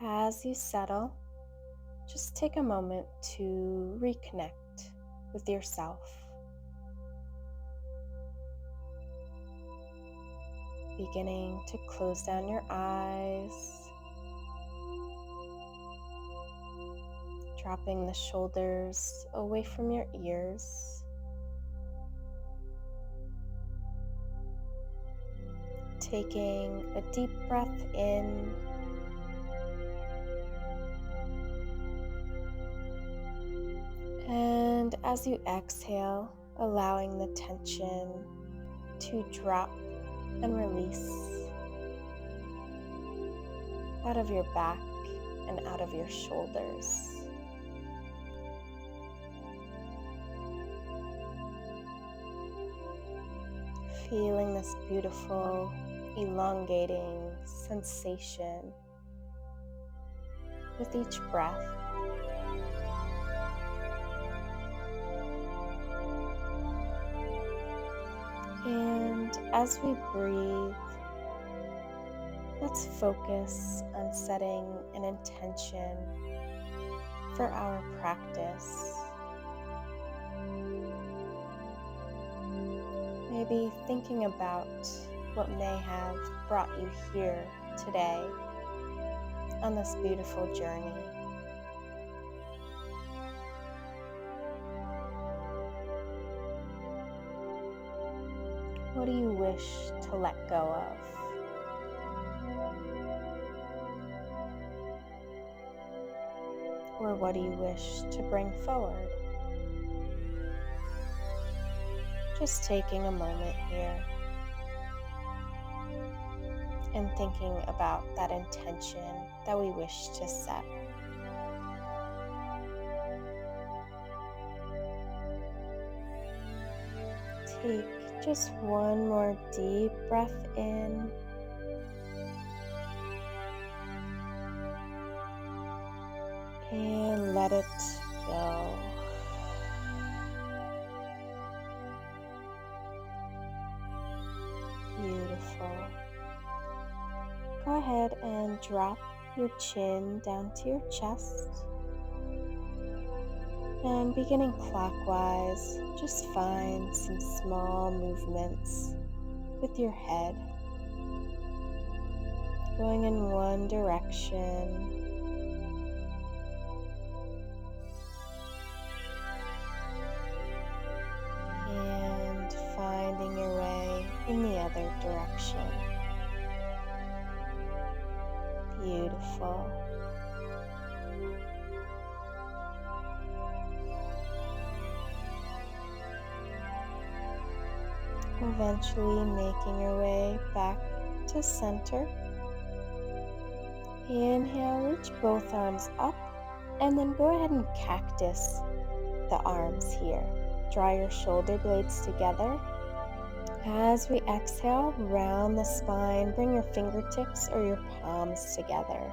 As you settle, just take a moment to reconnect with yourself, beginning to close down your eyes, dropping the shoulders away from your ears, taking a deep breath in and as you exhale, allowing the tension to drop and release out of your back and out of your shoulders. Feeling this beautiful, elongating sensation with each breath. And as we breathe, let's focus on setting an intention for our practice. Maybe thinking about what may have brought you here today on this beautiful journey. What do you wish to let go of? Or what do you wish to bring forward? Just taking a moment here and thinking about that intention that we wish to set. Take just one more deep breath in. And let it go. Beautiful. Go ahead and drop your chin down to your chest. And beginning clockwise, just find some small movements with your head. Going in one direction. And finding your way in the other direction. Beautiful. Eventually making your way back to center. Inhale, reach both arms up, and then go ahead and cactus the arms here. Draw your shoulder blades together. As we exhale, round the spine, bring your fingertips or your palms together.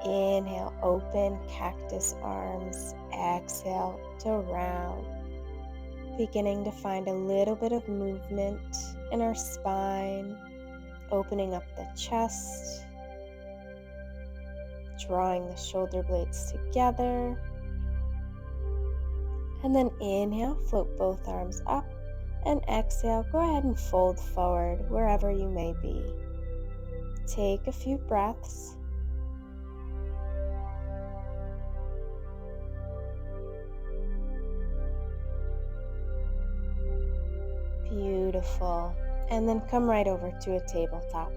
Inhale, open cactus arms. Exhale to round. Beginning to find a little bit of movement in our spine, opening up the chest, drawing the shoulder blades together, and then inhale, float both arms up, and exhale, go ahead and fold forward wherever you may be. Take a few breaths. Beautiful. And then come right over to a tabletop.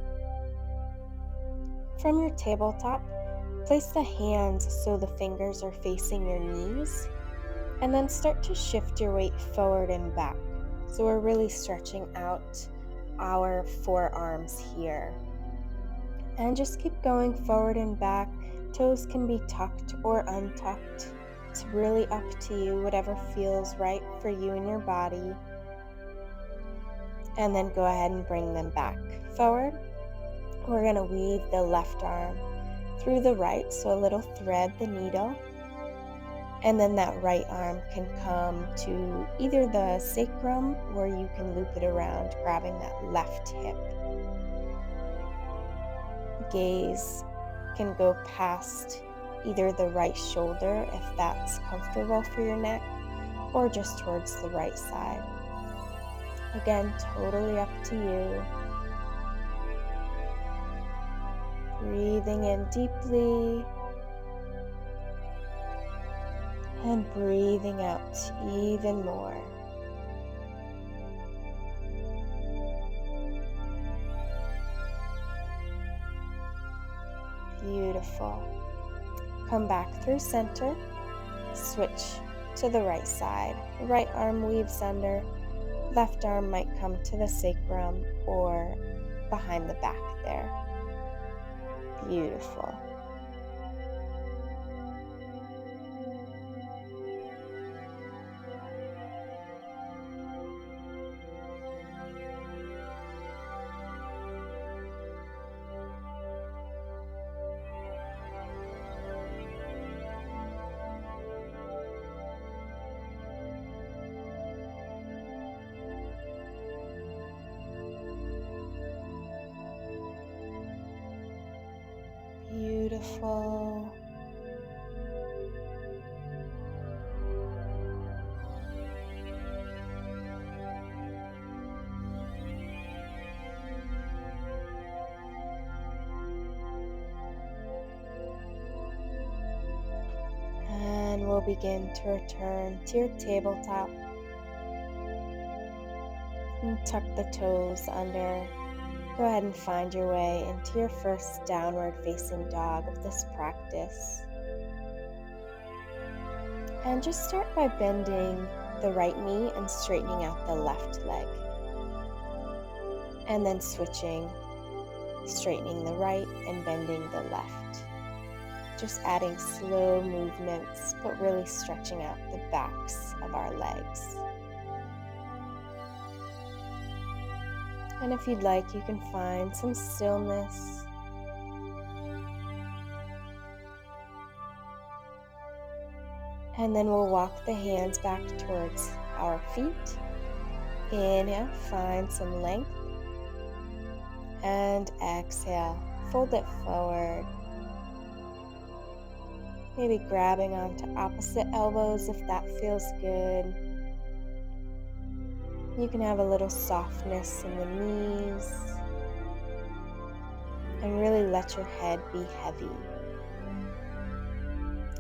From your tabletop, place the hands so the fingers are facing your knees, and then start to shift your weight forward and back. So we're really stretching out our forearms here. And just keep going forward and back. Toes can be tucked or untucked. It's really up to you, whatever feels right for you and your body. And then go ahead and bring them back forward. We're going to weave the left arm through the right, so a little thread the needle. And then that right arm can come to either the sacrum or you can loop it around, grabbing that left hip. Gaze can go past either the right shoulder if that's comfortable for your neck, or just towards the right side. Again, totally up to you. Breathing in deeply and breathing out even more. Beautiful. Come back through center, switch to the right side. Right arm weaves under, left arm might come to the sacrum or behind the back there. Beautiful. Beautiful. And we'll begin to return to your tabletop. And tuck the toes under. Go ahead and find your way into your first downward facing dog of this practice. And just start by bending the right knee and straightening out the left leg. And then switching, straightening the right and bending the left. Just adding slow movements, but really stretching out the backs of our legs. And if you'd like, you can find some stillness. And then we'll walk the hands back towards our feet. Inhale, find some length. And exhale, fold it forward. Maybe grabbing onto opposite elbows if that feels good. You can have a little softness in the knees. And really let your head be heavy.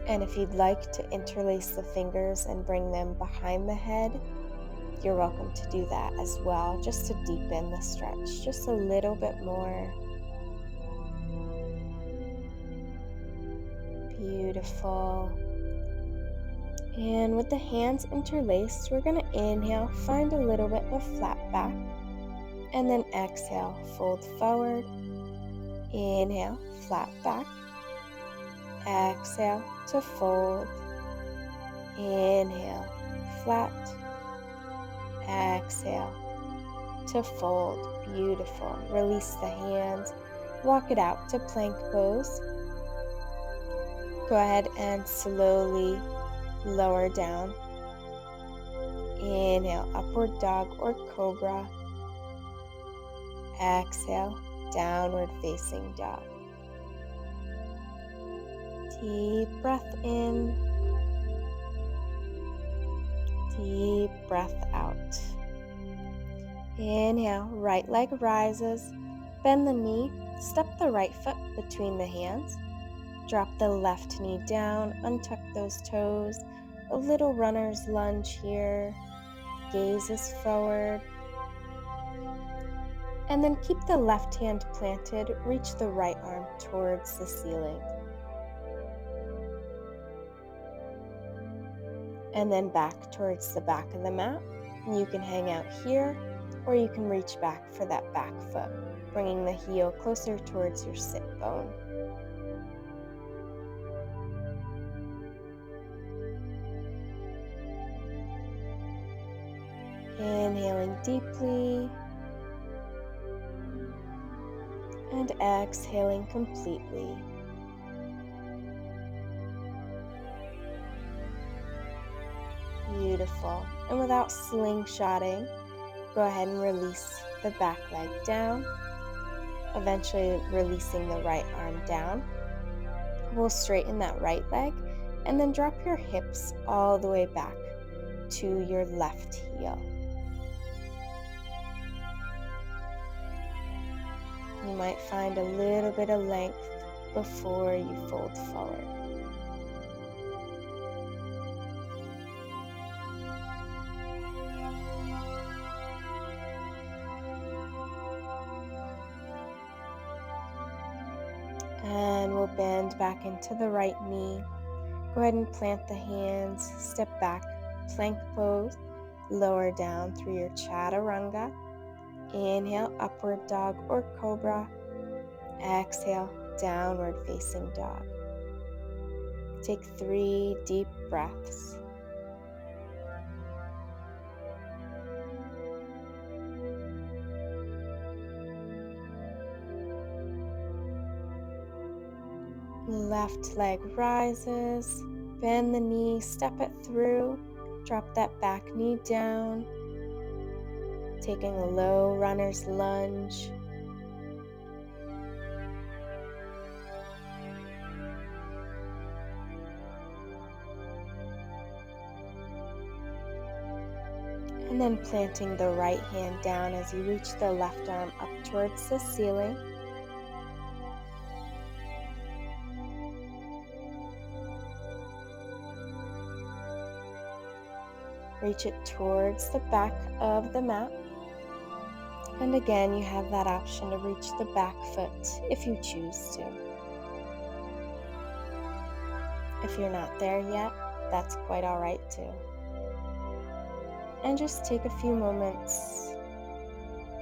And if you'd like to interlace the fingers and bring them behind the head, you're welcome to do that as well, just to deepen the stretch just a little bit more. Beautiful. And with the hands interlaced, we're going to inhale, find a little bit of flat back, and then exhale, fold forward. Inhale, flat back. Exhale to fold. Inhale, flat. Exhale to fold. Beautiful. Release the hands. Walk it out to plank pose. Go ahead and slowly lower down. Inhale, upward dog or cobra. Exhale, downward facing dog. Deep breath in. Deep breath out. Inhale, right leg rises. Bend the knee, step the right foot between the hands. Drop the left knee down, untuck those toes. A little runner's lunge here. Gaze is forward. And then keep the left hand planted. Reach the right arm towards the ceiling. And then back towards the back of the mat. And you can hang out here, or you can reach back for that back foot, bringing the heel closer towards your sit bone. Inhaling deeply and exhaling completely. Beautiful. And without slingshotting, go ahead and release the back leg down, eventually releasing the right arm down. We'll straighten that right leg and then drop your hips all the way back to your left heel. You might find a little bit of length before you fold forward. And we'll bend back into the right knee. Go ahead and plant the hands, step back, plank pose, lower down through your chaturanga. Inhale, upward dog or cobra. Exhale, downward facing dog. Take 3 deep breaths. Left leg rises, bend the knee, step it through, drop that back knee down, taking a low runner's lunge. And then planting the right hand down as you reach the left arm up towards the ceiling. Reach it towards the back of the mat. And again, you have that option to reach the back foot if you choose to. If you're not there yet, that's quite all right too. And just take a few moments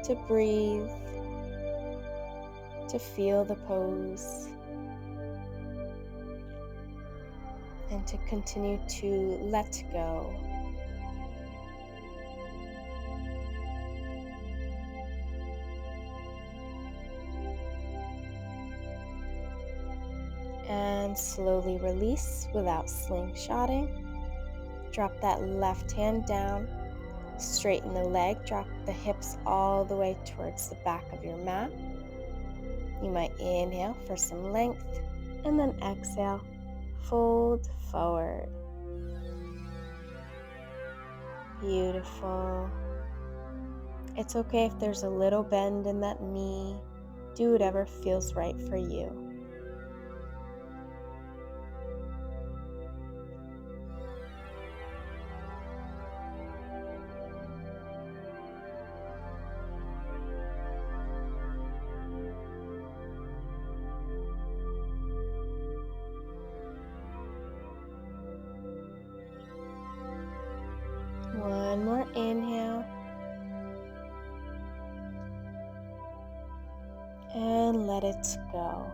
to breathe, to feel the pose, and to continue to let go. And slowly release without slingshotting. Drop that left hand down, straighten the leg, drop the hips all the way towards the back of your mat. You might inhale for some length, and then exhale, fold forward. Beautiful. It's okay if there's a little bend in that knee. Do whatever feels right for you. One more inhale. And let it go.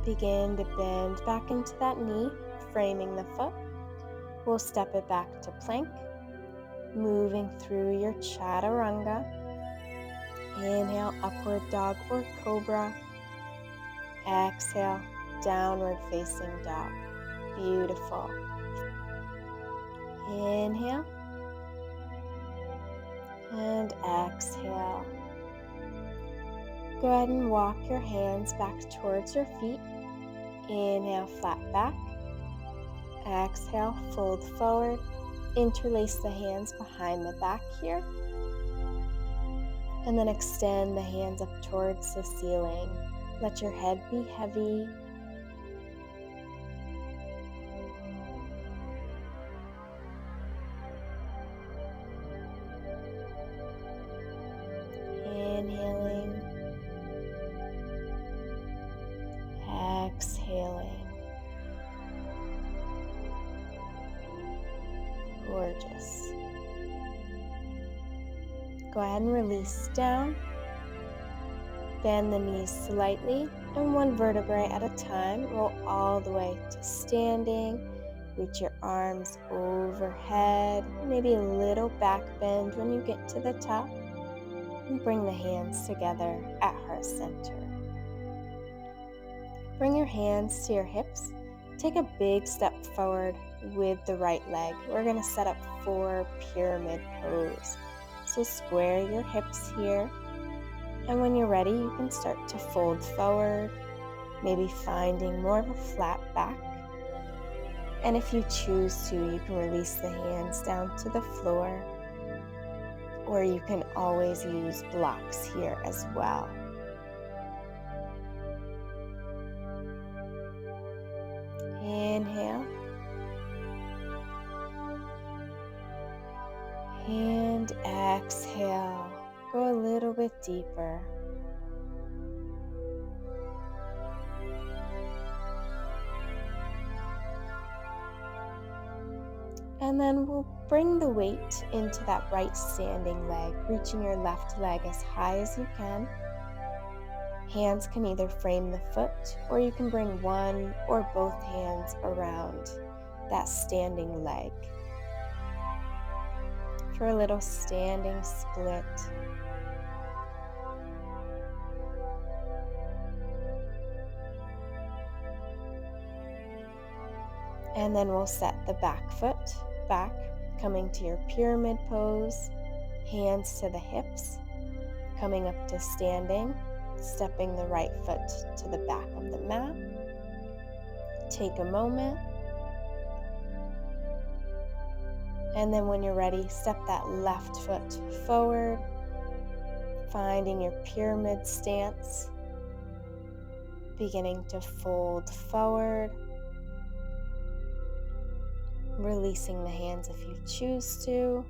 Begin to bend back into that knee, framing the foot. We'll step it back to plank, moving through your chaturanga. Inhale, upward dog or cobra. Exhale, downward facing dog. Beautiful. Inhale. And exhale. Go ahead and walk your hands back towards your feet. Inhale, flat back. Exhale, fold forward. Interlace the hands behind the back here. And then extend the hands up towards the ceiling. Let your head be heavy. Inhaling. Exhaling. Gorgeous. Go ahead and release down. Bend the knees slightly, and one vertebrae at a time. Roll all the way to standing. Reach your arms overhead. Maybe a little back bend when you get to the top. And bring the hands together at heart center. Bring your hands to your hips. Take a big step forward with the right leg. We're going to set up for pyramid pose. So square your hips here And when you're ready, you can start to fold forward, maybe finding more of a flat back. And if you choose to, you can release the hands down to the floor, or you can always use blocks here as well. Inhale. And exhale. Go a little bit deeper. And then we'll bring the weight into that right standing leg, reaching your left leg as high as you can. Hands can either frame the foot, or you can bring one or both hands around that standing leg for a little standing split. And then we'll set the back foot back, coming to your pyramid pose, hands to the hips, coming up to standing, stepping the right foot to the back of the mat. Take a moment. And then when you're ready, step that left foot forward, finding your pyramid stance, beginning to fold forward, releasing the hands if you choose to.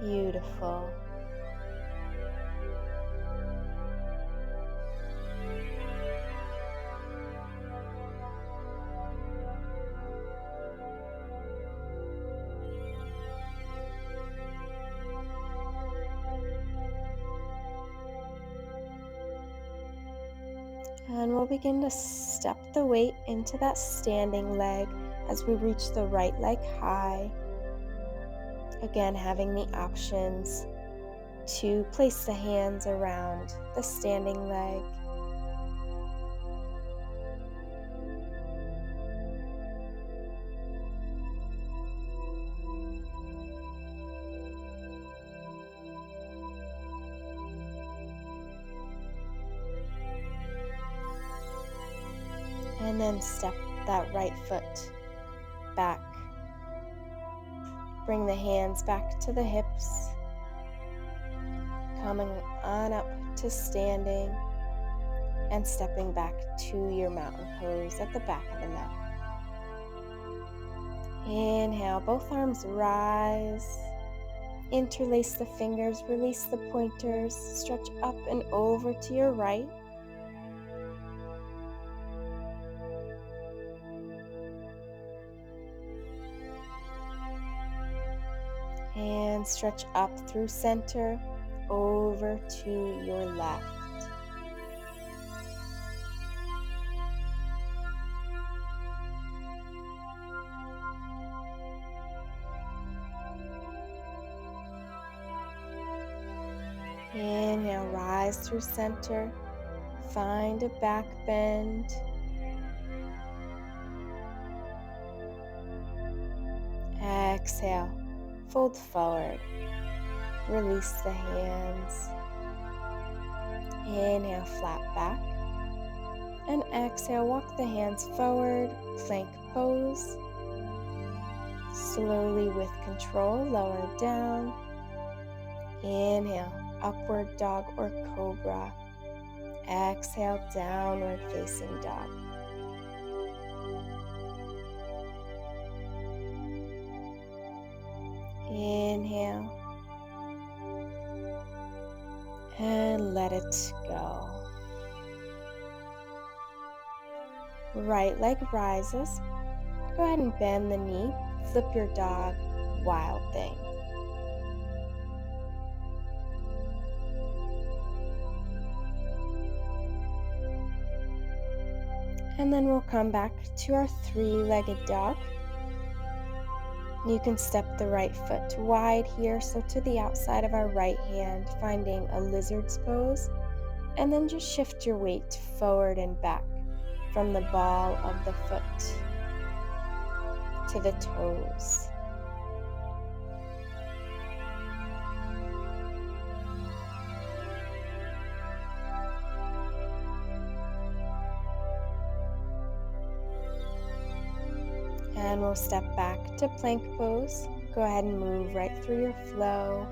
Beautiful. And we'll begin to step the weight into that standing leg as we reach the right leg high. Again, having the options to place the hands around the standing leg. And then step that right foot back. Bring the hands back to the hips, coming on up to standing and stepping back to your mountain pose at the back of the mat. Inhale, both arms rise. Interlace the fingers, release the pointers, stretch up and over to your right. And stretch up through center, over to your left. Inhale, rise through center, find a back bend. Exhale, fold forward, release the hands. Inhale, flat back, and exhale, walk the hands forward, plank pose. Slowly with control, lower down. Inhale, upward dog or cobra. Exhale, downward facing dog. Inhale, and let it go. Right leg rises. Go ahead and bend the knee. Flip your dog, wild thing. And then we'll come back to our three-legged dog. You can step the right foot wide here, so to the outside of our right hand, finding a lizard's pose, and then just shift your weight forward and back from the ball of the foot to the toes. And we'll step back to plank pose. Go ahead and move right through your flow,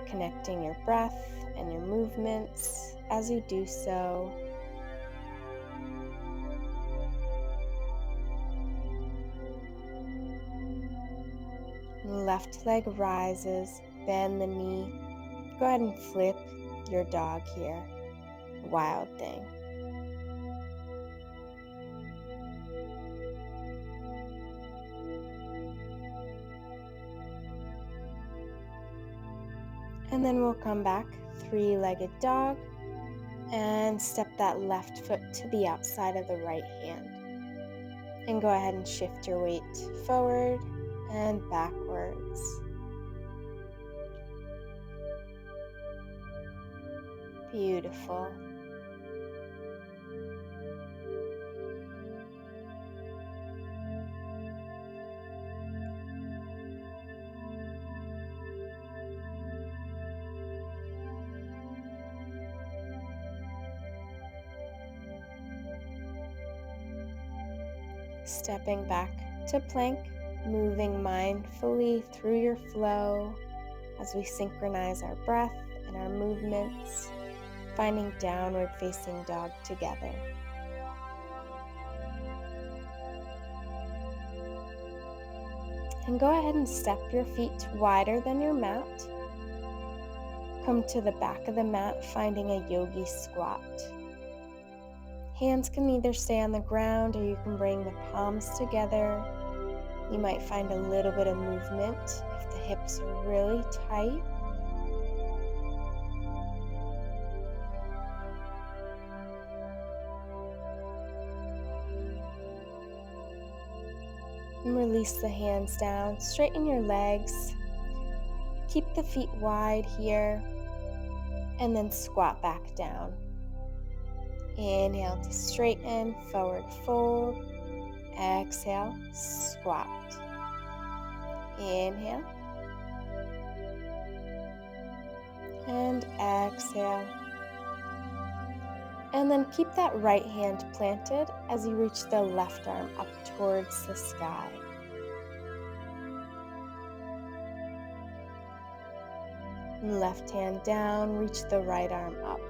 connecting your breath and your movements as you do so. Left leg rises, bend the knee. Go ahead and flip your dog here. Wild thing. And then we'll come back, three-legged dog, and step that left foot to the outside of the right hand. And go ahead and shift your weight forward and backwards. Beautiful. Stepping back to plank, moving mindfully through your flow as we synchronize our breath and our movements, finding downward facing dog together. And go ahead and step your feet wider than your mat. Come to the back of the mat, finding a yogi squat. Hands can either stay on the ground or you can bring the palms together. You might find a little bit of movement if the hips are really tight. And release the hands down, straighten your legs. Keep the feet wide here, and then squat back down. Inhale to straighten, forward fold. Exhale, squat. Inhale. And exhale. And then keep that right hand planted as you reach the left arm up towards the sky. And left hand down, reach the right arm up.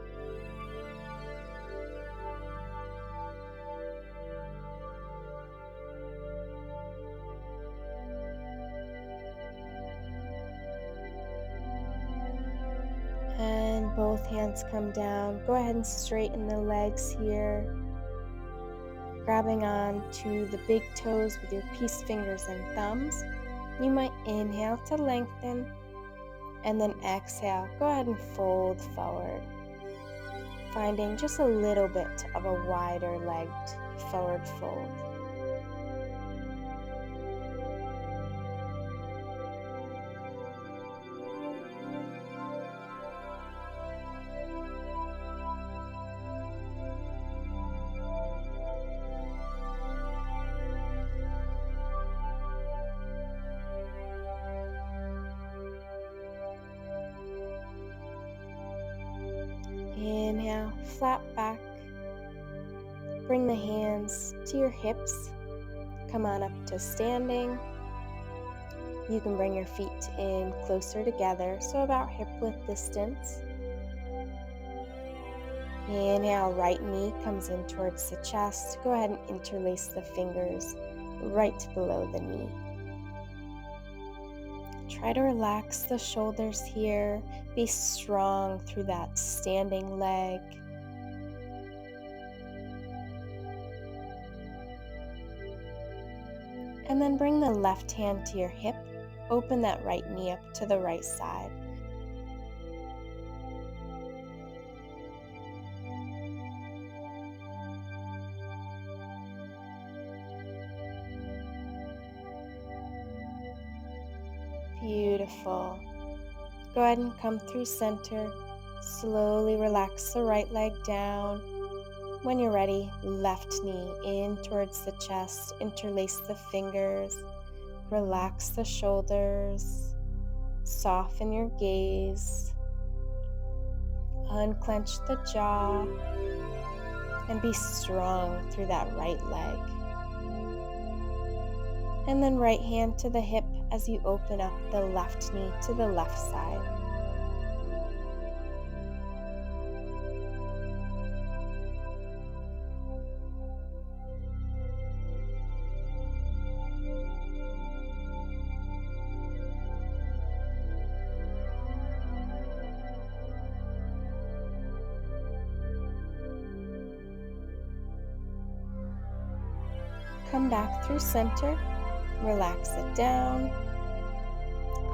And both hands come down. Go ahead and straighten the legs here. Grabbing on to the big toes with your peace fingers and thumbs. You might inhale to lengthen, and then exhale. Go ahead and fold forward, finding just a little bit of a wider legged forward fold. Inhale, flat back. Bring the hands to your hips. Come on up to standing. You can bring your feet in closer together, so about hip width distance. Inhale, right knee comes in towards the chest. Go ahead and interlace the fingers right below the knee. Try to relax the shoulders here. Be strong through that standing leg. And then bring the left hand to your hip. Open that right knee up to the right side. Beautiful. Go ahead and come through center. Slowly relax the right leg down. When you're ready, left knee in towards the chest. Interlace the fingers. Relax the shoulders. Soften your gaze. Unclench the jaw. And be strong through that right leg. And then right hand to the hip as you open up the left knee to the left side. Come back through center. Relax it down.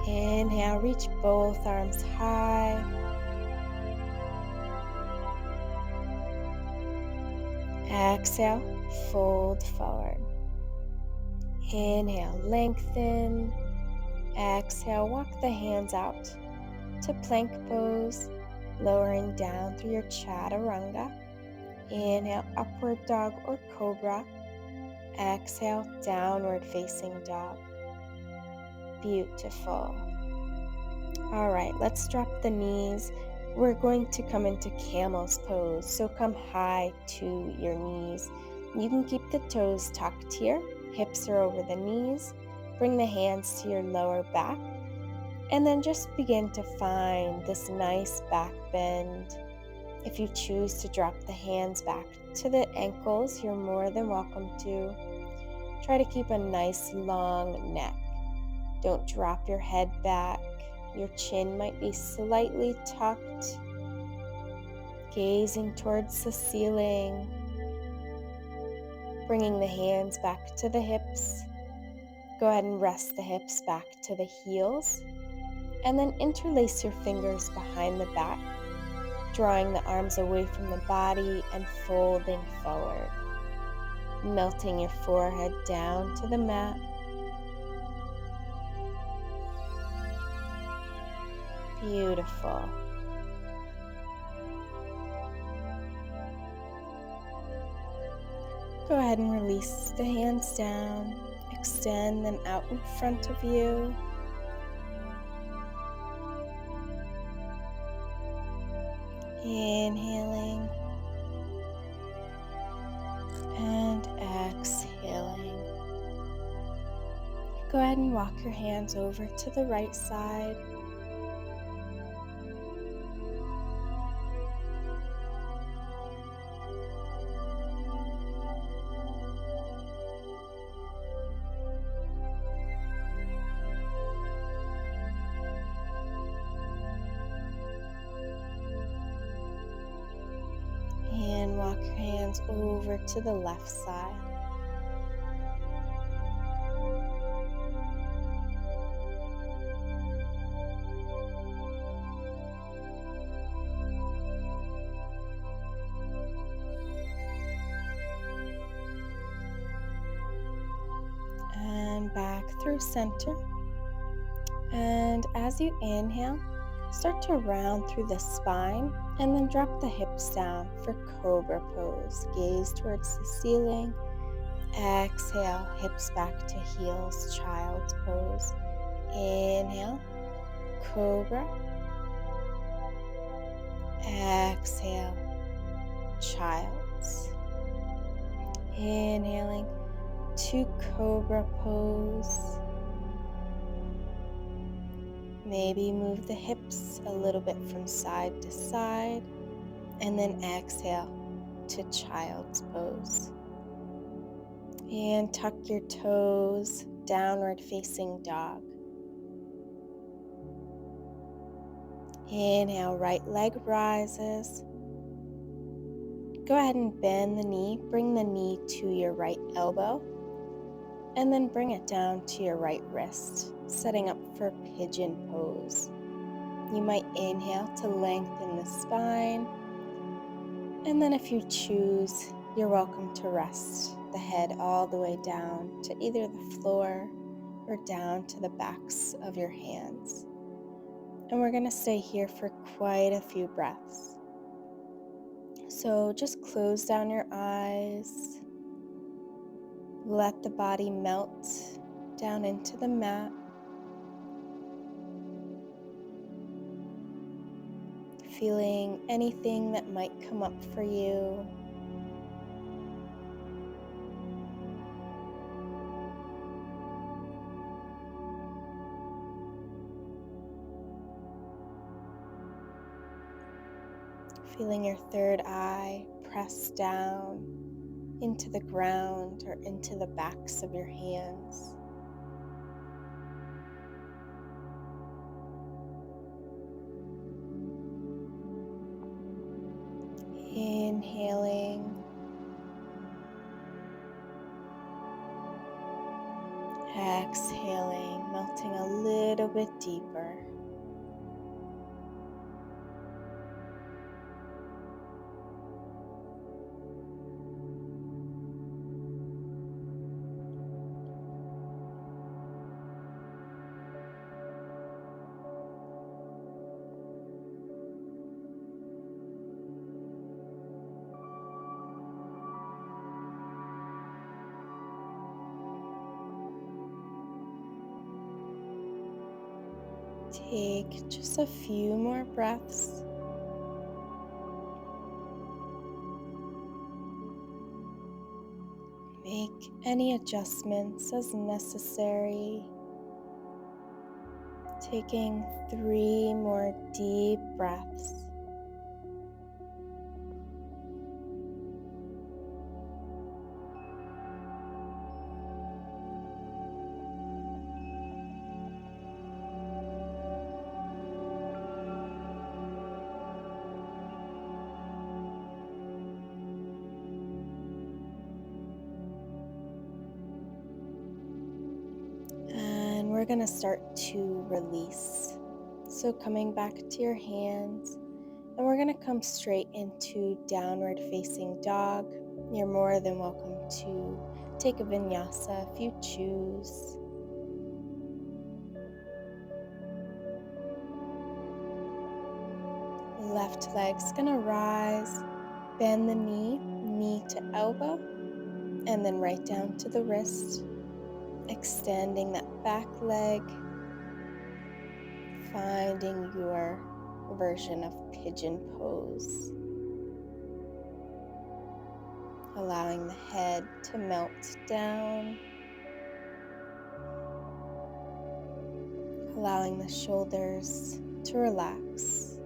Inhale, reach both arms high. Exhale, fold forward. Inhale, lengthen. Exhale, walk the hands out to plank pose, lowering down through your chaturanga. Inhale, upward dog or cobra. Exhale, downward facing dog. Beautiful. All right, let's drop the knees. We're going to come into camel's pose. So come high to your knees. You can keep the toes tucked here. Hips are over the knees. Bring the hands to your lower back. And then just begin to find this nice back bend. If you choose to drop the hands back to the ankles, you're more than welcome to. Try to keep a nice long neck. Don't drop your head back. Your chin might be slightly tucked. Gazing towards the ceiling. Bringing the hands back to the hips. Go ahead and rest the hips back to the heels. And then interlace your fingers behind the back, drawing the arms away from the body and folding forward. Melting your forehead down to the mat. Beautiful. Go ahead and release the hands down. Extend them out in front of you. Inhaling and exhaling. Go ahead and walk your hands over to the right side. And walk your hands over to the left side. And back through center. And as you inhale, start to round through the spine and then drop the hips down for cobra pose. Gaze towards the ceiling. Exhale, hips back to heels, child's pose. Inhale, cobra. Exhale, child's. Inhaling to cobra pose. Maybe move the hips a little bit from side to side, and then exhale to child's pose. And tuck your toes, downward facing dog. Inhale, right leg rises. Go ahead and bend the knee, bring the knee to your right elbow, and then bring it down to your right wrist, setting up for pigeon pose. You might inhale to lengthen the spine, and then if you choose, you're welcome to rest the head all the way down to either the floor or down to the backs of your hands. And we're going to stay here for quite a few breaths. So just close down your eyes. Let the body melt down into the mat. Feeling anything that might come up for you. Feeling your third eye press down into the ground or into the backs of your hands. Inhaling, exhaling, melting a little bit deeper. Take just a few more breaths. Make any adjustments as necessary. Taking 3 more deep breaths. And we're going to start to release. So coming back to your hands, and we're going to come straight into downward facing dog. You're more than welcome to take a vinyasa if you choose. Left leg's going to rise, bend the knee to elbow, and then right down to the wrist. Extending that back leg, finding your version of pigeon pose. Allowing the head to melt down. Allowing the shoulders to relax.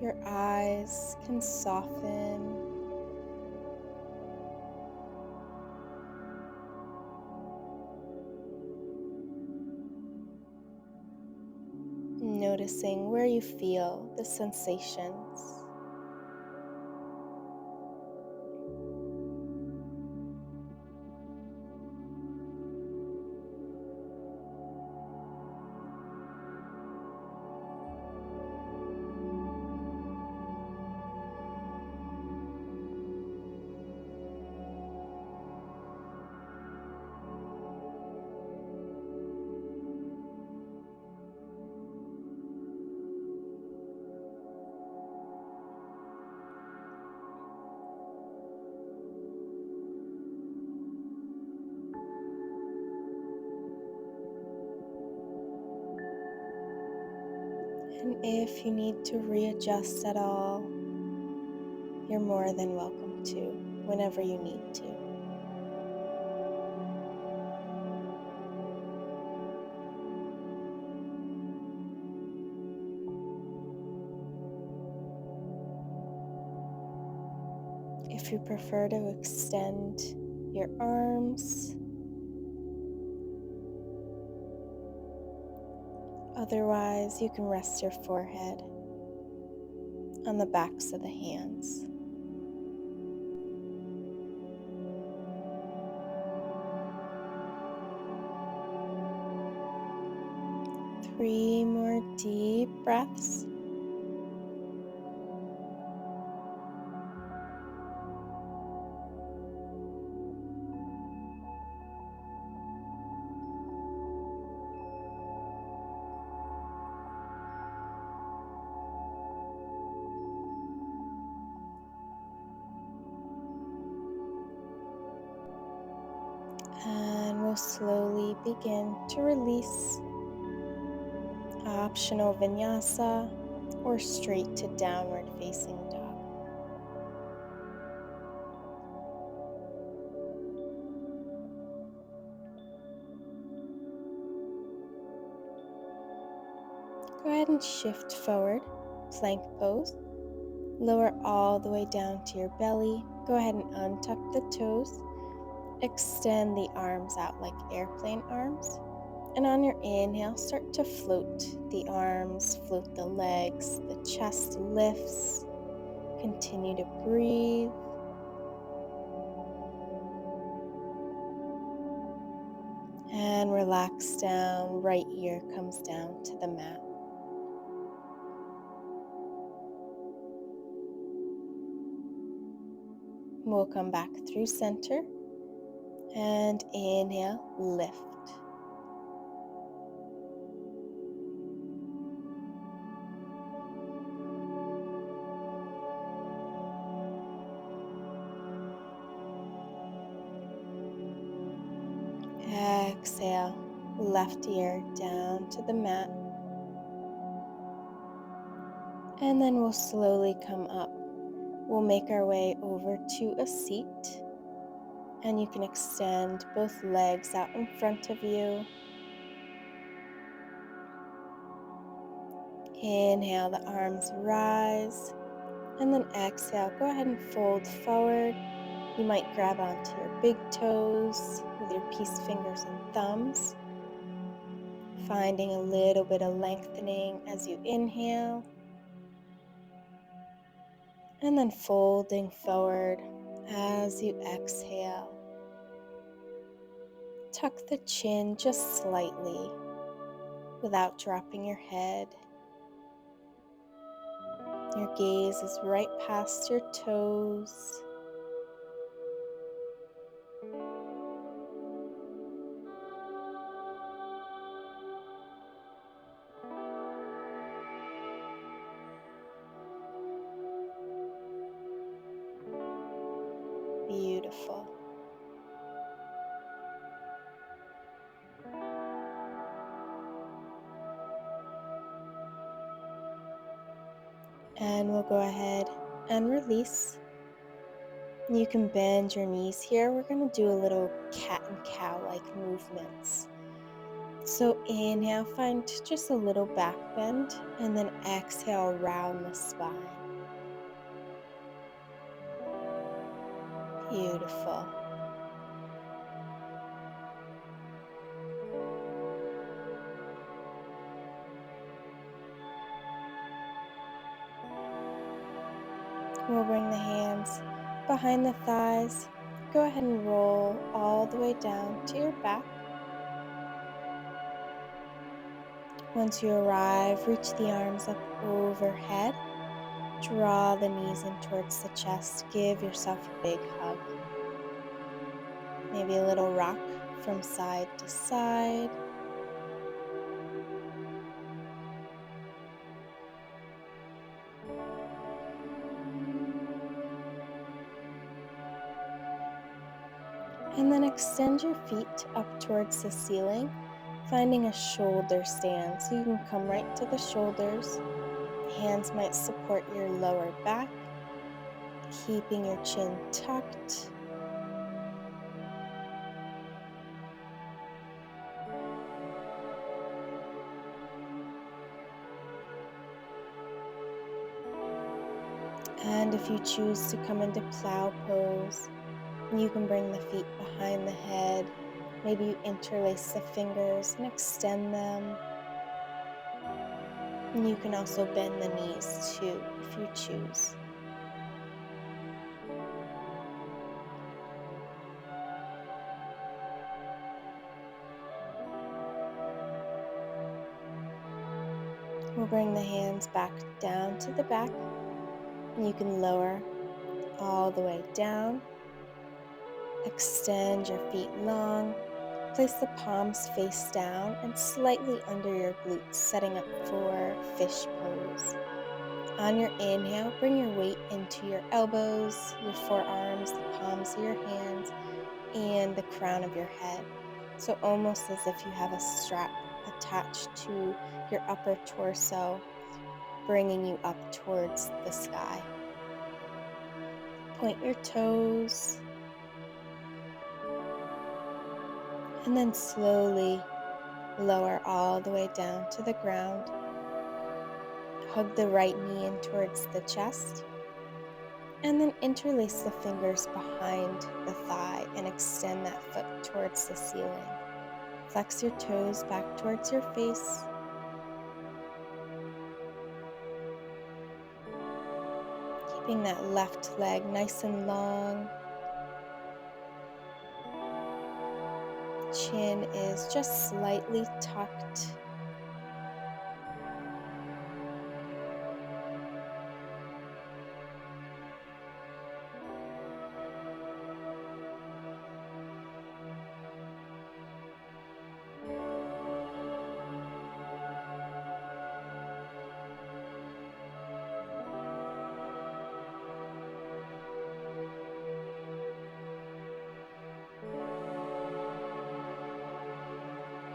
Your eyes can soften. Noticing where you feel the sensations. And if you need to readjust at all, you're more than welcome to whenever you need to. If you prefer to extend your arms, otherwise you can rest your forehead on the backs of the hands. Three more deep breaths. slowly begin to release. Optional vinyasa or straight to downward facing dog. Go ahead and shift forward, plank pose. Lower all the way down to your belly. Go ahead and untuck the toes. Extend the arms out like airplane arms. And on your inhale, start to float the arms, float the legs, the chest lifts. Continue to breathe. And relax down, right ear comes down to the mat. We'll come back through center and inhale, lift. Exhale, left ear down to the mat. And then we'll slowly come up. We'll make our way over to a seat. And you can extend both legs out in front of you. Inhale, the arms rise. And then exhale, go ahead and fold forward. You might grab onto your big toes with your peace fingers and thumbs. Finding a little bit of lengthening as you inhale. And then folding forward as you exhale. Tuck the chin just slightly without dropping your head. Your gaze is right past your toes. Beautiful. And we'll go ahead and release. You can bend your knees here. We're going to do a little cat and cow-like movements. So inhale, find just a little back bend, and then exhale, round the spine. Beautiful. We'll bring the hands behind the thighs. Go ahead and roll all the way down to your back. Once you arrive, reach the arms up overhead. Draw the knees in towards the chest. Give yourself a big hug. Maybe a little rock from side to side. And then extend your feet up towards the ceiling, finding a shoulder stand. So you can come right to the shoulders. Hands might support your lower back, keeping your chin tucked. And if you choose to come into plow pose, you can bring the feet behind the head. Maybe you interlace the fingers and extend them. And you can also bend the knees too, if you choose. We'll bring the hands back down to the back. And you can lower all the way down. Extend your feet long. Place the palms face down and slightly under your glutes, setting up for fish pose. On your inhale, bring your weight into your elbows, your forearms, the palms of your hands, and the crown of your head. So almost as if you have a strap attached to your upper torso, bringing you up towards the sky. Point your toes, and then slowly lower all the way down to the ground. Hug the right knee in towards the chest, and then interlace the fingers behind the thigh and extend that foot towards the ceiling. Flex your toes back towards your face. Keeping that left leg nice and long. Chin is just slightly tucked.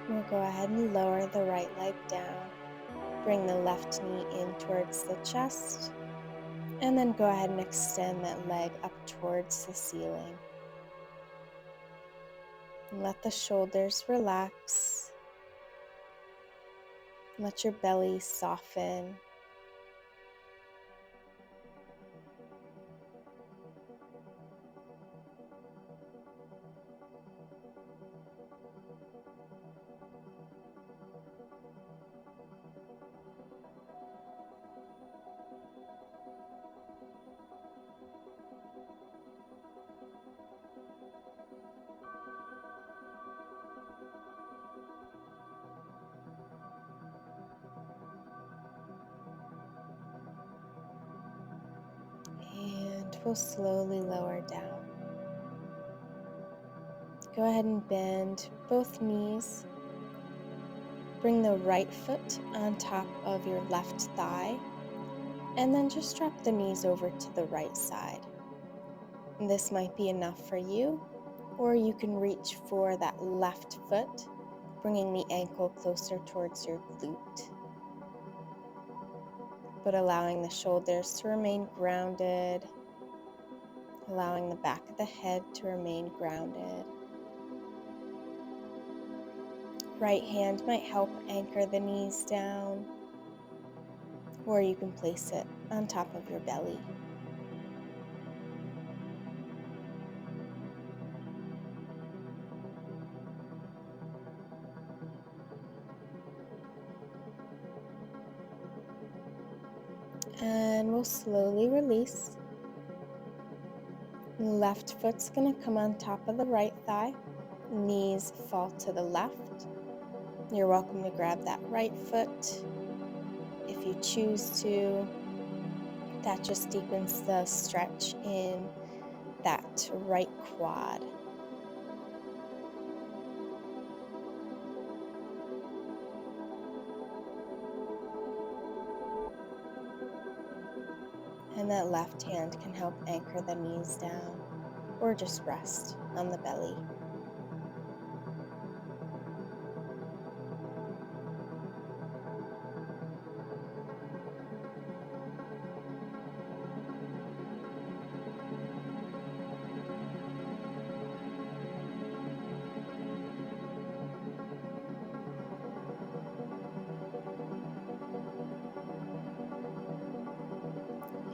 We'll go ahead and lower the right leg down. Bring the left knee in towards the chest. And then go ahead and extend that leg up towards the ceiling. And let the shoulders relax. Let your belly soften. And we'll slowly lower down. Go ahead and bend both knees. Bring the right foot on top of your left thigh, and then just drop the knees over to the right side. And this might be enough for you, or you can reach for that left foot, bringing the ankle closer towards your glute, but allowing the shoulders to remain grounded, allowing the back of the head to remain grounded. Right hand might help anchor the knees down, or you can place it on top of your belly. And we'll slowly release. Left foot's gonna come on top of the right thigh. Knees fall to the left. You're welcome to grab that right foot if you choose to. That just deepens the stretch in that right quad. And that left hand can help anchor the knees down or just rest on the belly.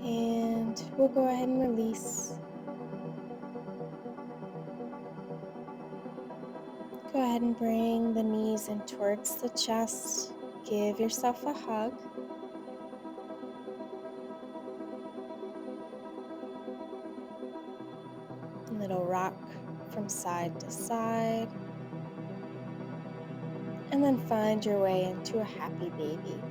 And we'll go ahead and release. Go ahead and bring the knees in towards the chest. Give yourself a hug. A little rock from side to side. And then find your way into a happy baby.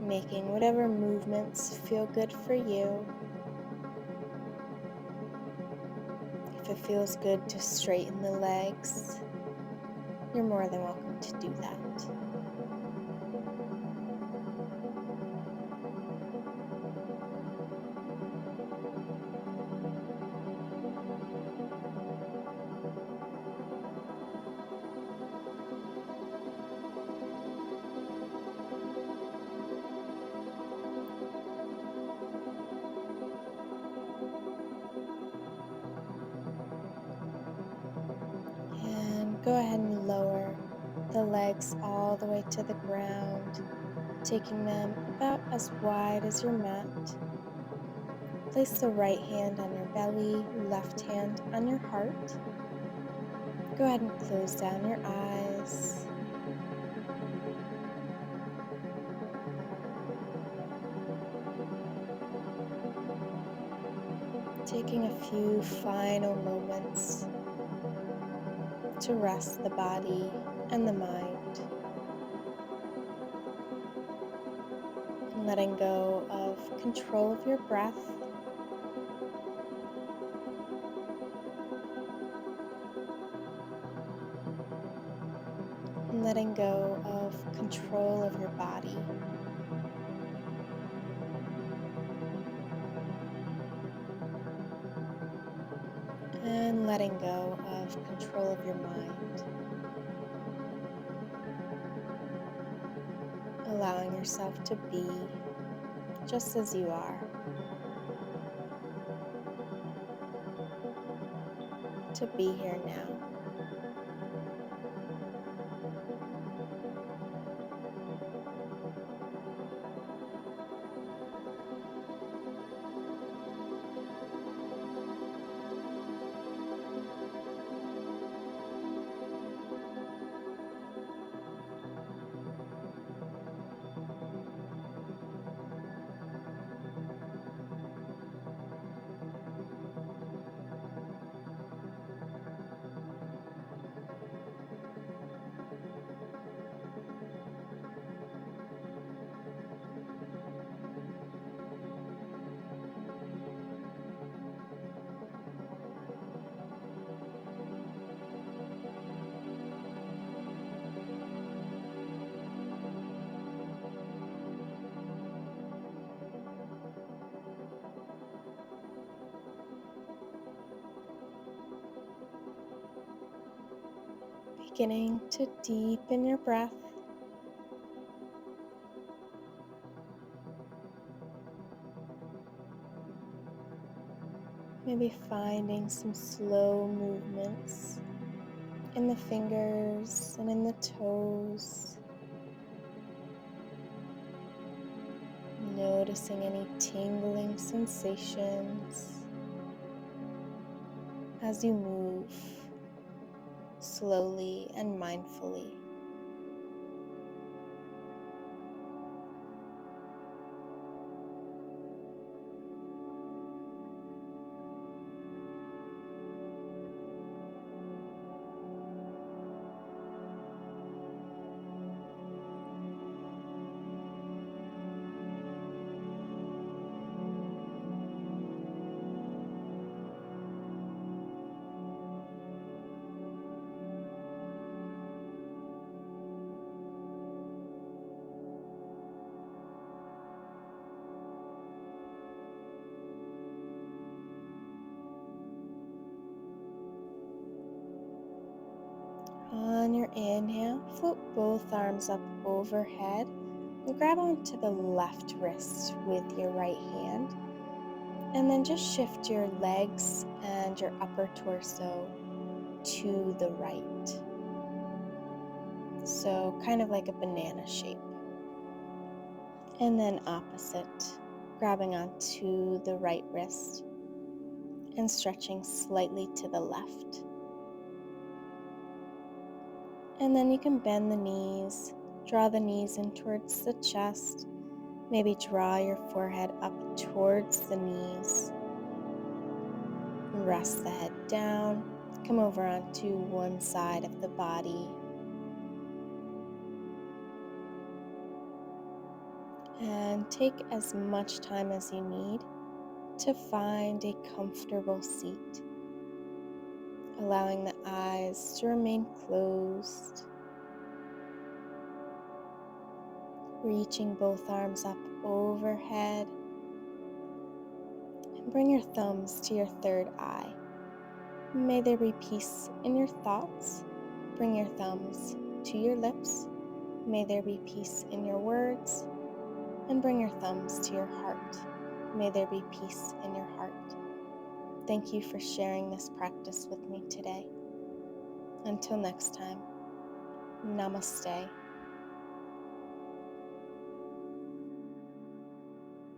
Making whatever movements feel good for you. If it feels good to straighten the legs, you're more than welcome to do that. Go ahead and lower the legs all the way to the ground, taking them about as wide as your mat. Place the right hand on your belly, left hand on your heart. Go ahead and close down your eyes. Taking a few final moments to rest the body and the mind, and letting go of control of your breath, and letting go of control of your body, and letting go of control of your mind, allowing yourself to be just as you are, to be here now. Beginning to deepen your breath, maybe finding some slow movements in the fingers and in the toes, noticing any tingling sensations as you move slowly and mindfully. On your inhale, float both arms up overhead and grab onto the left wrist with your right hand. And then just shift your legs and your upper torso to the right. So kind of like a banana shape. And then opposite, grabbing onto the right wrist and stretching slightly to the left. And then you can bend the knees, draw the knees in towards the chest, maybe draw your forehead up towards the knees. Rest the head down, come over onto one side of the body. And take as much time as you need to find a comfortable seat, allowing the eyes to remain closed. Reaching both arms up overhead, and bring your thumbs to your third eye. May there be peace in your thoughts. Bring your thumbs to your lips. May there be peace in your words. And bring your thumbs to your heart. May there be peace in your heart. Thank you for sharing this practice with me today. Until next time, namaste.